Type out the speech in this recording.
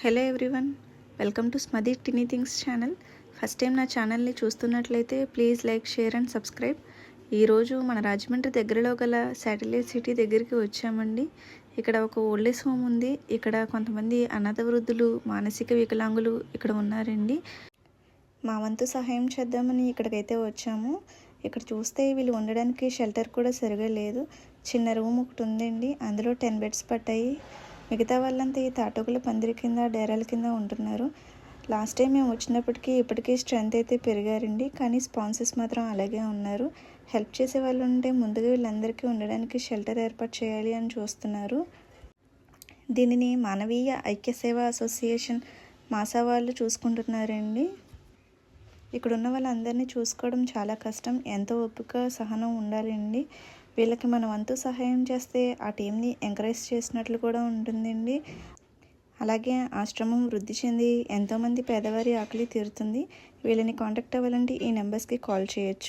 Hello everyone, welcome to స్మది tiny things channel. First time నా ఛానల్ని చూస్తున్నట్లయితే please like, share and subscribe. ఈరోజు మన రాజమండ్రి దగ్గరలో గల శాటిలైట్ సిటీ దగ్గరికి వచ్చామండి. ఇక్కడ ఒక ఓల్డేజ్ హోమ్ ఉంది. ఇక్కడ కొంతమంది అనాథ వృద్ధులు, మానసిక వికలాంగులు ఇక్కడ ఉన్నారండి. మా వంతు సహాయం చేద్దామని ఇక్కడికైతే వచ్చాము. ఇక్కడ చూస్తే వీళ్ళు ఉండడానికి షెల్టర్ కూడా సరిగా లేదు. చిన్న రూమ్ ఒకటి ఉందండి, అందులో 10 బెడ్స్ పట్టాయి. మిగతా వాళ్ళంతా ఈ తాటోకుల పందిరి కింద, డేరాల కింద ఉంటున్నారు. లాస్ట్ టైం మేము వచ్చినప్పటికీ ఇప్పటికీ స్ట్రెంత్ అయితే పెరిగారండి, కానీ స్పాన్సర్స్ మాత్రం అలాగే ఉన్నారు. హెల్ప్ చేసే వాళ్ళు ఉంటే ముందుగా వీళ్ళందరికీ ఉండడానికి షెల్టర్ ఏర్పాటు చేయాలి అని చూస్తున్నారు. దీనిని మానవీయ ఐక్య సేవా అసోసియేషన్ మాసా వాళ్ళు చూసుకుంటున్నారండి. ఇక్కడున్న వాళ్ళందరినీ చూసుకోవడం చాలా కష్టం. ఎంతో ఓపిక, సహనం ఉండాలండి. వీళ్ళకి మన వంతు సహాయం చేస్తే ఆ టీంని ఎంకరేజ్ చేసినట్లు కూడా ఉంటుందండి. అలాగే ఆశ్రమం వృద్ధి చెంది ఎంతోమంది పేదవారి ఆకలి తీరుతుంది. వీళ్ళని కాంటాక్ట్ అవ్వాలంటే ఈ నెంబర్స్కి కాల్ చేయొచ్చు.